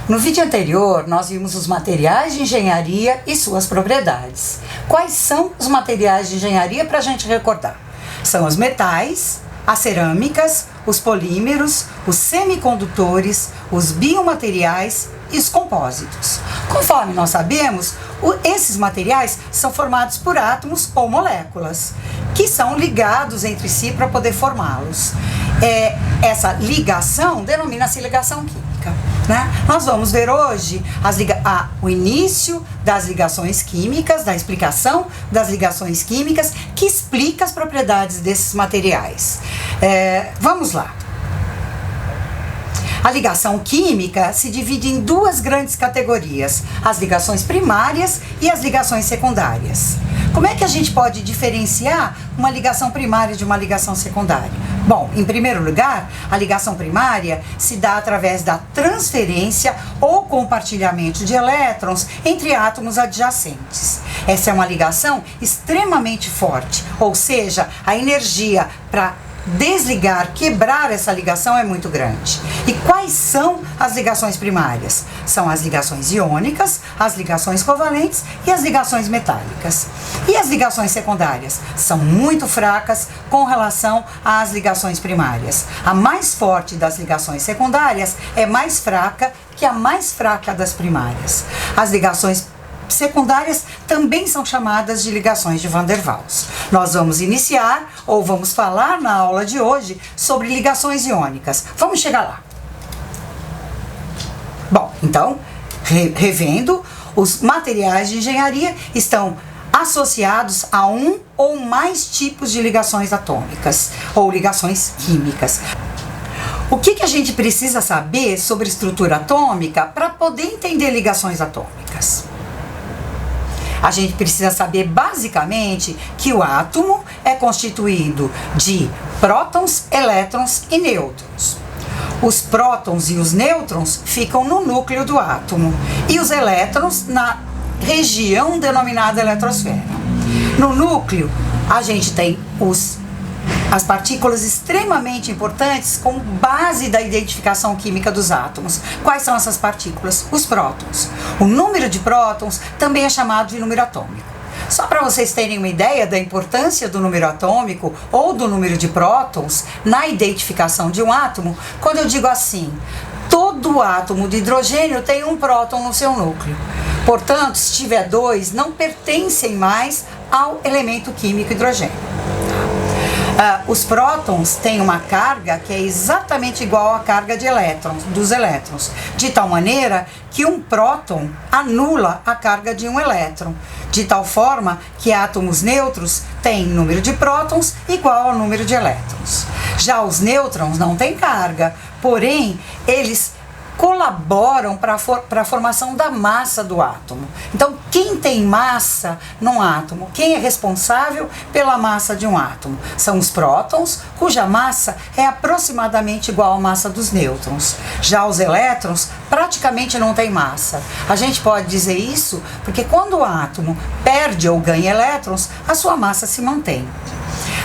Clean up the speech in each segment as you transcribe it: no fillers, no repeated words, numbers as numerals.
No vídeo anterior, nós vimos os materiais de engenharia e suas propriedades. Quais são os materiais de engenharia para a gente recordar? São os metais, as cerâmicas, os polímeros, os semicondutores, os biomateriais e os compósitos. Conforme nós sabemos, esses materiais são formados por átomos ou moléculas, que são ligados entre si para poder formá-los. Essa ligação denomina-se ligação química, né? Nós vamos ver hoje o início das ligações químicas, da explicação das ligações químicas, que explica as propriedades desses materiais. Vamos lá. A ligação química se divide em duas grandes categorias, as ligações primárias e as ligações secundárias. Como é que a gente pode diferenciar uma ligação primária de uma ligação secundária? Bom, em primeiro lugar, a ligação primária se dá através da transferência ou compartilhamento de elétrons entre átomos adjacentes. Essa é uma ligação extremamente forte, ou seja, a energia para desligar, quebrar essa ligação é muito grande. E quais são as ligações primárias? São as ligações iônicas, as ligações covalentes e as ligações metálicas. E as ligações secundárias? São muito fracas com relação às ligações primárias. A mais forte das ligações secundárias é mais fraca que a mais fraca das primárias. As ligações secundárias também são chamadas de ligações de Van der Waals. Nós vamos iniciar, ou vamos falar na aula de hoje, sobre ligações iônicas. Vamos chegar lá. Bom, então, revendo, os materiais de engenharia estão associados a um ou mais tipos de ligações atômicas, ou ligações químicas. O que a gente precisa saber sobre estrutura atômica para poder entender ligações atômicas? A gente precisa saber basicamente que o átomo é constituído de prótons, elétrons e nêutrons. Os prótons e os nêutrons ficam no núcleo do átomo e os elétrons na região denominada eletrosfera. No núcleo, a gente tem as partículas extremamente importantes como base da identificação química dos átomos. Quais são essas partículas? Os prótons. O número de prótons também é chamado de número atômico. Só para vocês terem uma ideia da importância do número atômico ou do número de prótons na identificação de um átomo, quando eu digo assim, todo átomo de hidrogênio tem um próton no seu núcleo. Portanto, se tiver dois, não pertencem mais ao elemento químico hidrogênio. Os prótons têm uma carga que é exatamente igual à carga dos elétrons, de tal maneira que um próton anula a carga de um elétron, de tal forma que átomos neutros têm número de prótons igual ao número de elétrons. Já os nêutrons não têm carga, porém eles colaboram para a formação da massa do átomo. Então, quem tem massa num átomo? Quem é responsável pela massa de um átomo? São os prótons, cuja massa é aproximadamente igual à massa dos nêutrons. Já os elétrons praticamente não têm massa. A gente pode dizer isso porque quando o átomo perde ou ganha elétrons, a sua massa se mantém.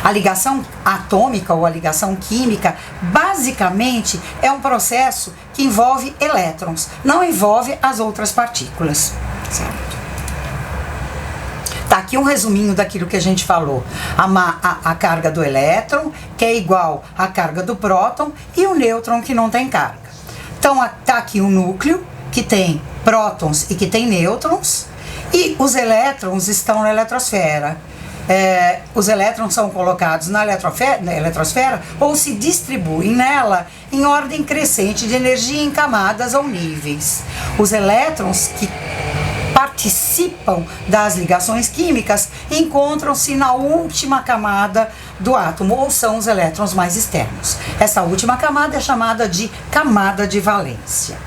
A ligação atômica ou a ligação química, basicamente, é um processo que envolve elétrons, não envolve as outras partículas. Certo? Tá aqui um resuminho daquilo que a gente falou. A carga do elétron, que é igual à carga do próton, e o nêutron, que não tem carga. Então, tá aqui um núcleo, que tem prótons e que tem nêutrons, e os elétrons estão na eletrosfera. Os elétrons são colocados na eletrosfera ou se distribuem nela em ordem crescente de energia em camadas ou níveis. Os elétrons que participam das ligações químicas encontram-se na última camada do átomo, ou são os elétrons mais externos. Essa última camada é chamada de camada de valência.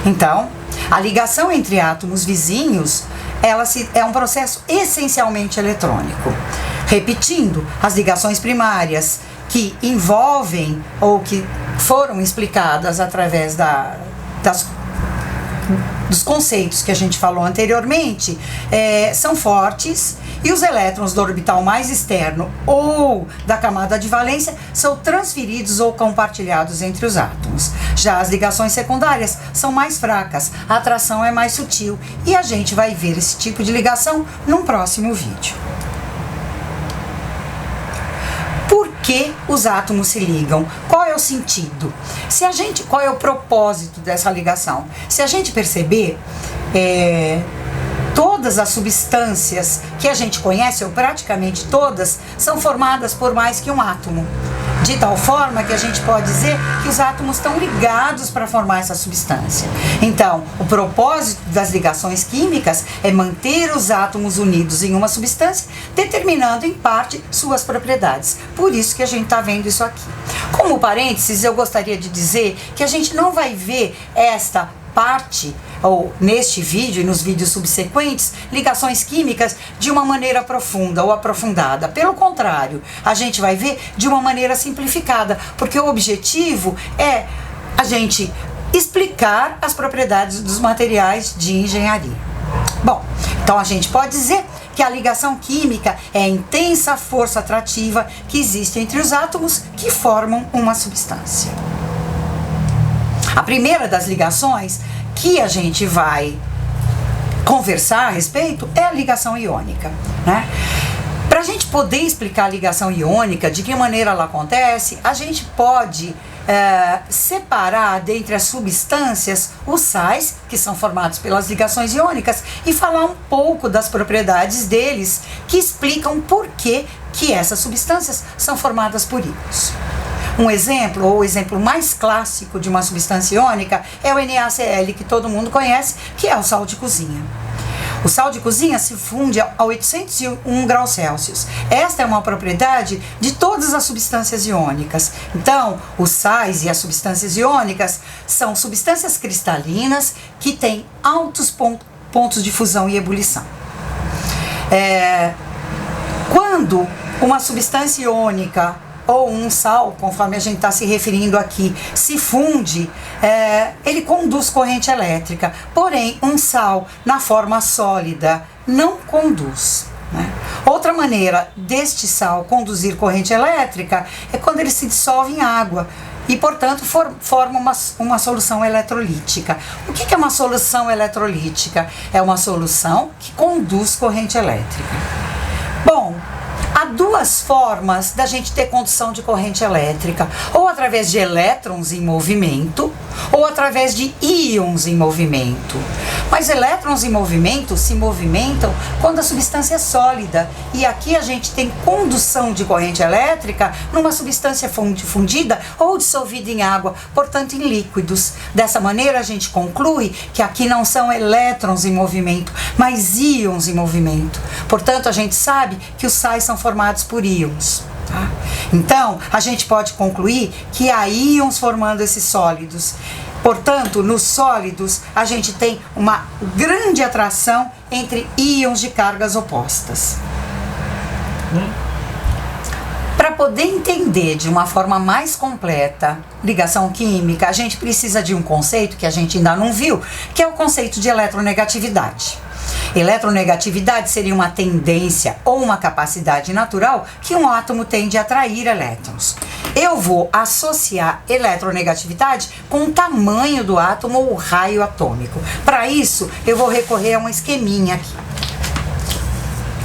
Então, a ligação entre átomos vizinhos é um processo essencialmente eletrônico. Repetindo, as ligações primárias que envolvem ou que foram explicadas através dos conceitos que a gente falou anteriormente são fortes, e os elétrons do orbital mais externo ou da camada de valência são transferidos ou compartilhados entre os átomos. Já as ligações secundárias são mais fracas, a atração é mais sutil, e a gente vai ver esse tipo de ligação num próximo vídeo. Por que os átomos se ligam? Qual é o sentido? Qual é o propósito dessa ligação? Se a gente perceber, todas as substâncias que a gente conhece, ou praticamente todas, são formadas por mais que um átomo. De tal forma que a gente pode dizer que os átomos estão ligados para formar essa substância. Então, o propósito das ligações químicas é manter os átomos unidos em uma substância, determinando em parte suas propriedades. Por isso que a gente está vendo isso aqui. Como parênteses, eu gostaria de dizer que a gente não vai ver esta parte, ou neste vídeo e nos vídeos subsequentes, ligações químicas de uma maneira profunda ou aprofundada. Pelo contrário, a gente vai ver de uma maneira simplificada, porque o objetivo é a gente explicar as propriedades dos materiais de engenharia. Bom, então a gente pode dizer que a ligação química é a intensa força atrativa que existe entre os átomos que formam uma substância. A primeira das ligações que a gente vai conversar a respeito é a ligação iônica, né? Para a gente poder explicar a ligação iônica, de que maneira ela acontece, a gente pode separar dentre as substâncias os sais, que são formados pelas ligações iônicas, e falar um pouco das propriedades deles, que explicam por que essas substâncias são formadas por íons. Um exemplo, ou o exemplo mais clássico de uma substância iônica, é o NaCl, que todo mundo conhece, que é o sal de cozinha. O sal de cozinha se funde a 801 graus Celsius. Esta é uma propriedade de todas as substâncias iônicas. Então, os sais e as substâncias iônicas são substâncias cristalinas que têm altos pontos de fusão e ebulição. Quando uma substância iônica ou um sal, conforme a gente está se referindo aqui, se funde, ele conduz corrente elétrica. Porém, um sal na forma sólida não conduz, né? Outra maneira deste sal conduzir corrente elétrica é quando ele se dissolve em água e, portanto, forma uma solução eletrolítica. O que é uma solução eletrolítica? É uma solução que conduz corrente elétrica. Bom, há duas formas da gente ter condução de corrente elétrica, ou através de elétrons em movimento, ou através de íons em movimento. Mas elétrons em movimento se movimentam quando a substância é sólida, e aqui a gente tem condução de corrente elétrica numa substância fundida ou dissolvida em água, portanto em líquidos. Dessa maneira a gente conclui que aqui não são elétrons em movimento, mas íons em movimento. Portanto, a gente sabe que os sais são formados por íons. Tá? Então, a gente pode concluir que há íons formando esses sólidos. Portanto, nos sólidos, a gente tem uma grande atração entre íons de cargas opostas. Para poder entender de uma forma mais completa ligação química, a gente precisa de um conceito que a gente ainda não viu, que é o conceito de eletronegatividade. Eletronegatividade seria uma tendência ou uma capacidade natural que um átomo tem de atrair elétrons. Eu vou associar eletronegatividade com o tamanho do átomo ou o raio atômico. Para isso, eu vou recorrer a um esqueminha aqui.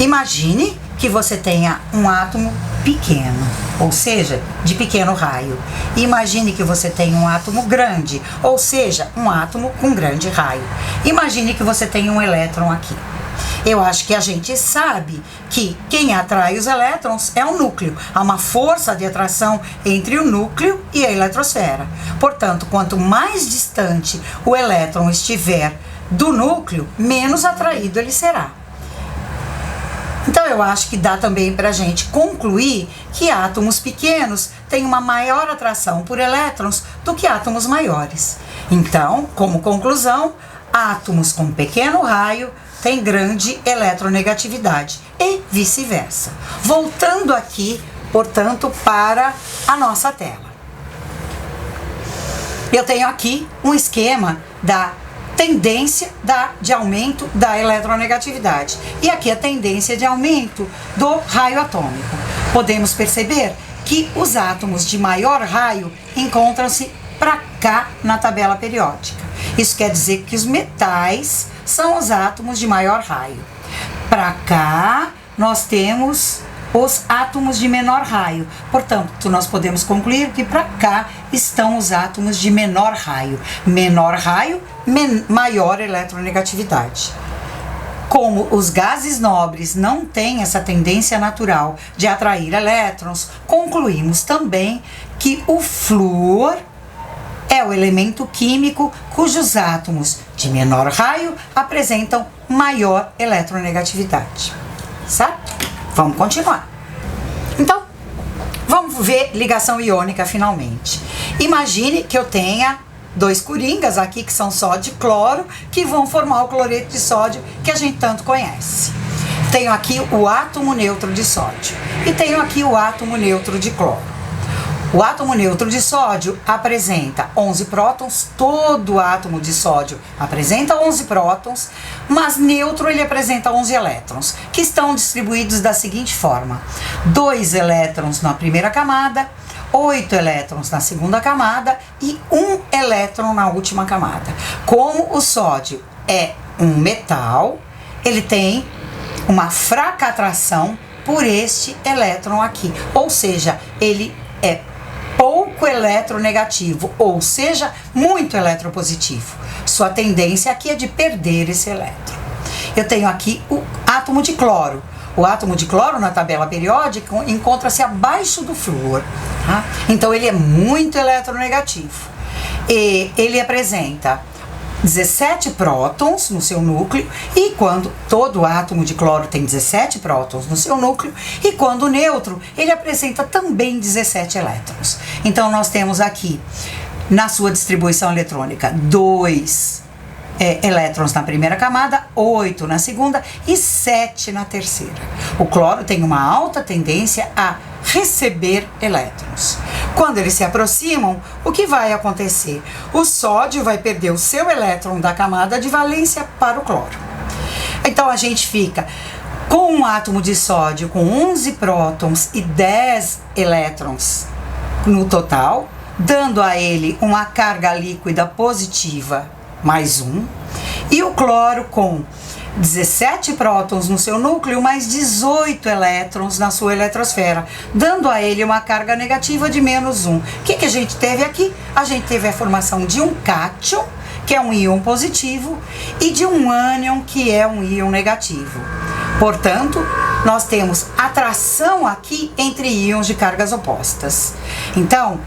Imagine que você tenha um átomo pequeno, ou seja, de pequeno raio. Imagine que você tenha um átomo grande, ou seja, um átomo com grande raio. Imagine que você tenha um elétron aqui. Eu acho que a gente sabe que quem atrai os elétrons é o núcleo. Há uma força de atração entre o núcleo e a eletrosfera. Portanto, quanto mais distante o elétron estiver do núcleo, menos atraído ele será. Então eu acho que dá também para a gente concluir que átomos pequenos têm uma maior atração por elétrons do que átomos maiores. Então, como conclusão, átomos com pequeno raio têm grande eletronegatividade e vice-versa. Voltando aqui, portanto, para a nossa tela. Eu tenho aqui um esquema da tendência de aumento da eletronegatividade. E aqui a tendência de aumento do raio atômico. Podemos perceber que os átomos de maior raio encontram-se para cá na tabela periódica. Isso quer dizer que os metais são os átomos de maior raio. Para cá nós temos os átomos de menor raio. Portanto, nós podemos concluir que para cá estão os átomos de menor raio. Menor raio, maior eletronegatividade. Como os gases nobres não têm essa tendência natural de atrair elétrons, concluímos também que o flúor é o elemento químico cujos átomos de menor raio apresentam maior eletronegatividade. Certo? Vamos continuar. Então, vamos ver ligação iônica finalmente. Imagine que eu tenha dois coringas aqui, que são sódio e cloro, que vão formar o cloreto de sódio, que a gente tanto conhece. Tenho aqui o átomo neutro de sódio e tenho aqui o átomo neutro de cloro. O átomo neutro de sódio apresenta 11 prótons, todo átomo de sódio apresenta 11 prótons, mas neutro ele apresenta 11 elétrons, que estão distribuídos da seguinte forma: 2 elétrons na primeira camada, 8 elétrons na segunda camada e 1 elétron na última camada. Como o sódio é um metal, ele tem uma fraca atração por este elétron aqui, ou seja, ele é pouco eletronegativo, ou seja, muito eletropositivo. Sua tendência aqui é de perder esse elétron. Eu tenho aqui o átomo de cloro. O átomo de cloro na tabela periódica encontra-se abaixo do flúor, tá? Então ele é muito eletronegativo. E ele apresenta 17 prótons no seu núcleo, e quando todo átomo de cloro tem 17 prótons no seu núcleo, e quando neutro, ele apresenta também 17 elétrons. Então nós temos aqui, na sua distribuição eletrônica, 2 elétrons na primeira camada, 8 na segunda e 7 na terceira. O cloro tem uma alta tendência a receber elétrons. Quando eles se aproximam, o que vai acontecer? O sódio vai perder o seu elétron da camada de valência para o cloro. Então a gente fica com um átomo de sódio com 11 prótons e 10 elétrons no total, dando a ele uma carga líquida positiva mais 1, e o cloro com 17 prótons no seu núcleo, mais 18 elétrons na sua eletrosfera, dando a ele uma carga negativa de menos 1. O que a gente teve aqui? A gente teve a formação de um cátion, que é um íon positivo, e de um ânion, que é um íon negativo. Portanto, nós temos atração aqui entre íons de cargas opostas. Então,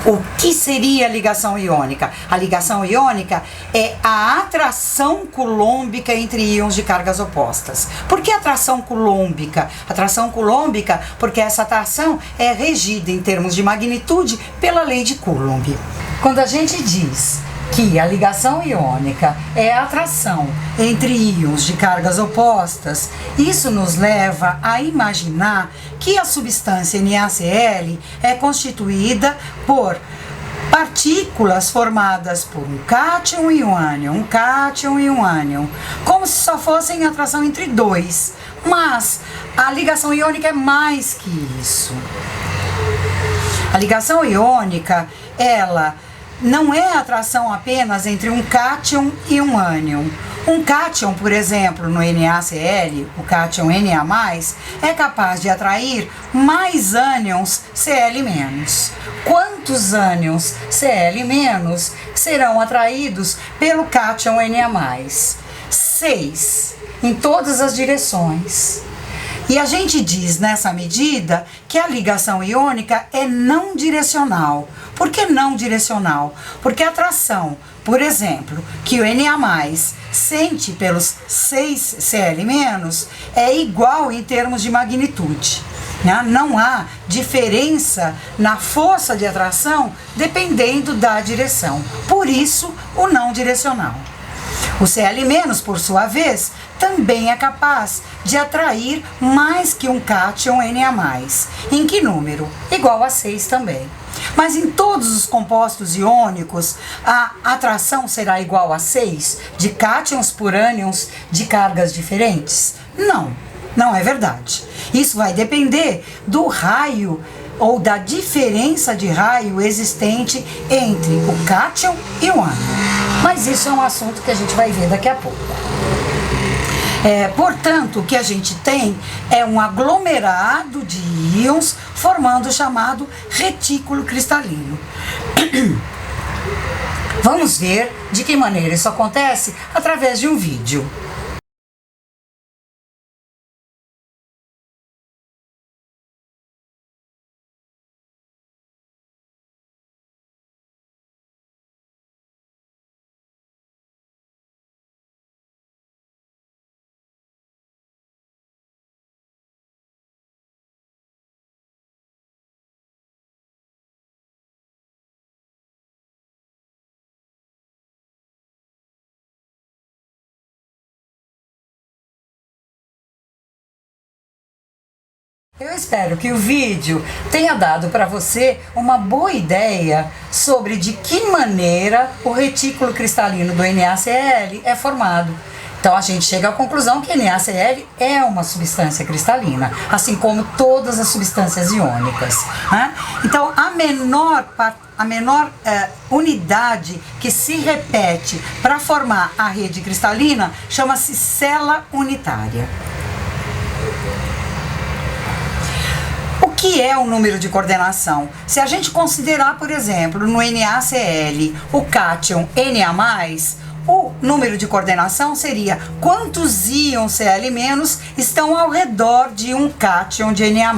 o que seria a ligação iônica? A ligação iônica é a atração coulombica entre íons de cargas opostas. Por que atração coulombica? Atração coulombica porque essa atração é regida em termos de magnitude pela lei de Coulomb. Quando a gente diz que a ligação iônica é a atração entre íons de cargas opostas, isso nos leva a imaginar que a substância NaCl é constituída por partículas formadas por um cátion e um ânion, um cátion e um ânion, como se só fossem atração entre dois. Mas a ligação iônica é mais que isso. A ligação iônica, ela não é atração apenas entre um cátion e um ânion. Um cátion, por exemplo, no NaCl, o cátion Na+, é capaz de atrair mais ânions Cl-. Quantos ânions Cl- serão atraídos pelo cátion Na+? 6, em todas as direções. E a gente diz nessa medida que a ligação iônica é não direcional. Por que não direcional? Porque a atração, por exemplo, que o Na+ sente pelos 6 Cl- é igual em termos de magnitude. Né? Não há diferença na força de atração dependendo da direção. Por isso, o não direcional. O Cl-, por sua vez, também é capaz de atrair mais que um cátion Na+. Em que número? Igual a 6 também. Mas em todos os compostos iônicos, a atração será igual a 6 de cátions por ânions de cargas diferentes? Não, não é verdade. Isso vai depender do raio ou da diferença de raio existente entre o cátion e o ânion. Mas isso é um assunto que a gente vai ver daqui a pouco. Portanto, o que a gente tem é um aglomerado de íons formando o chamado retículo cristalino. Vamos ver de que maneira isso acontece através de um vídeo. Eu espero que o vídeo tenha dado para você uma boa ideia sobre de que maneira o retículo cristalino do NaCl é formado. Então a gente chega à conclusão que NaCl é uma substância cristalina, assim como todas as substâncias iônicas, né? Então a menor unidade que se repete para formar a rede cristalina chama-se célula unitária. O que é o número de coordenação? Se a gente considerar, por exemplo, no NaCl o cátion Na+, o número de coordenação seria quantos íons Cl- estão ao redor de um cátion de Na+,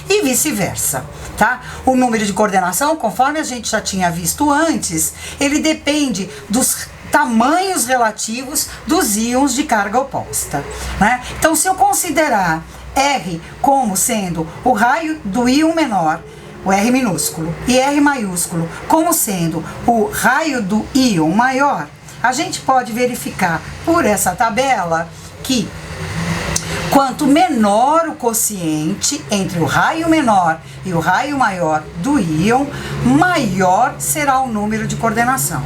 e vice-versa, tá? O número de coordenação, conforme a gente já tinha visto antes, ele depende dos tamanhos relativos dos íons de carga oposta, né? Então, se eu considerar R como sendo o raio do íon menor, o R minúsculo, e R maiúsculo como sendo o raio do íon maior, a gente pode verificar por essa tabela que quanto menor o quociente entre o raio menor e o raio maior do íon, maior será o número de coordenação.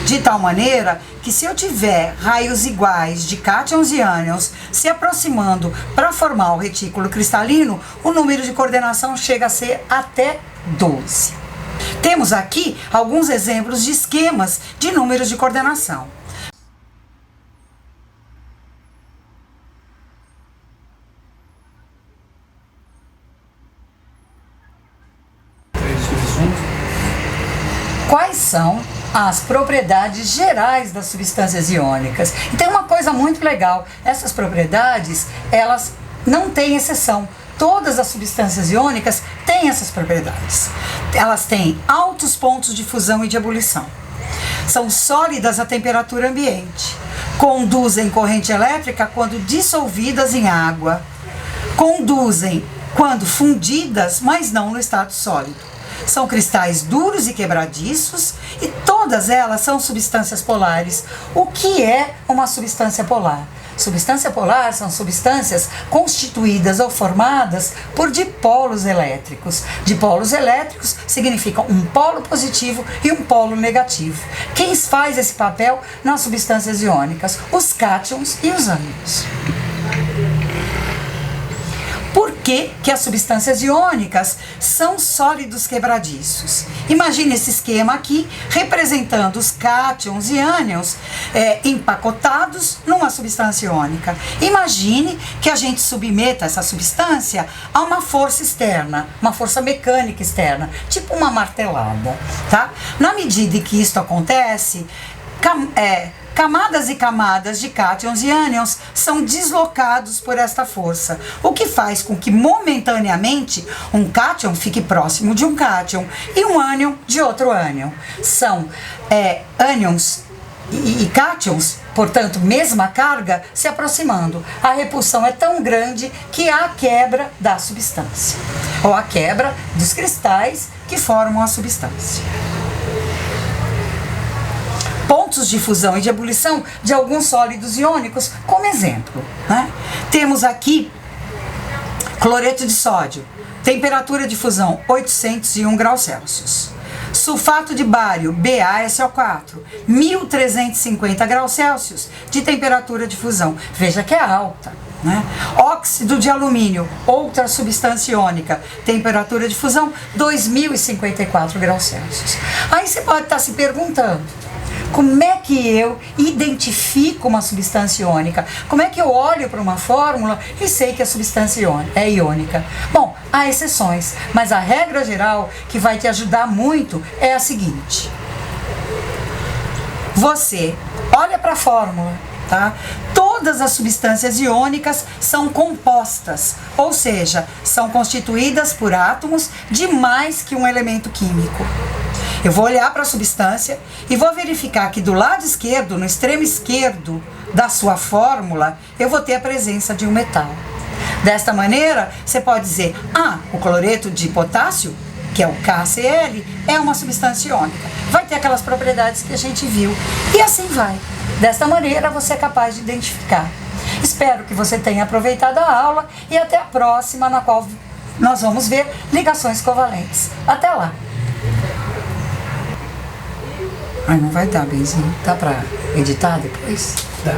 De tal maneira que se eu tiver raios iguais de cátions e ânions se aproximando para formar o retículo cristalino, o número de coordenação chega a ser até 12. Temos aqui alguns exemplos de esquemas de números de coordenação. Quais são as propriedades gerais das substâncias iônicas? E tem uma coisa muito legal, essas propriedades, elas não têm exceção. Todas as substâncias iônicas têm essas propriedades. Elas têm altos pontos de fusão e de ebulição. São sólidas à temperatura ambiente. Conduzem corrente elétrica quando dissolvidas em água. Conduzem quando fundidas, mas não no estado sólido. São cristais duros e quebradiços e todas elas são substâncias polares. O que é uma substância polar? Substância polar são substâncias constituídas ou formadas por dipólos elétricos. Dipólos elétricos significam um polo positivo e um polo negativo. Quem faz esse papel nas substâncias iônicas? Os cátions e os ânions. Por que as substâncias iônicas são sólidos quebradiços? Imagine esse esquema aqui, representando os cátions e ânions empacotados numa substância iônica. Imagine que a gente submeta essa substância a uma força externa, uma força mecânica externa, tipo uma martelada, tá? Na medida em que isso acontece, camadas e camadas de cátions e ânions são deslocados por esta força, o que faz com que momentaneamente um cátion fique próximo de um cátion e um ânion de outro ânion. São ânions e cátions, portanto, mesma carga, se aproximando. A repulsão é tão grande que há a quebra da substância, ou a quebra dos cristais que formam a substância. Pontos de fusão e de ebulição de alguns sólidos iônicos, como exemplo, né? Temos aqui cloreto de sódio, temperatura de fusão 801 graus Celsius. Sulfato de bário, BaSO4, 1350 graus Celsius de temperatura de fusão. Veja que é alta, né? Óxido de alumínio, outra substância iônica, temperatura de fusão 2054 graus Celsius. Aí você pode estar se perguntando, como é que eu identifico uma substância iônica? Como é que eu olho para uma fórmula e sei que a substância é iônica? Bom, há exceções, mas a regra geral que vai te ajudar muito é a seguinte. Você olha para a fórmula, tá? Todas as substâncias iônicas são compostas, ou seja, são constituídas por átomos de mais que um elemento químico. Eu vou olhar para a substância e vou verificar que do lado esquerdo, no extremo esquerdo da sua fórmula, eu vou ter a presença de um metal. Desta maneira, você pode dizer, o cloreto de potássio, que é o KCl, é uma substância iônica. Vai ter aquelas propriedades que a gente viu. E assim vai. Desta maneira, você é capaz de identificar. Espero que você tenha aproveitado a aula e até a próxima, na qual nós vamos ver ligações covalentes. Até lá! Não vai dar, Benzinho. Dá pra editar depois? Dá.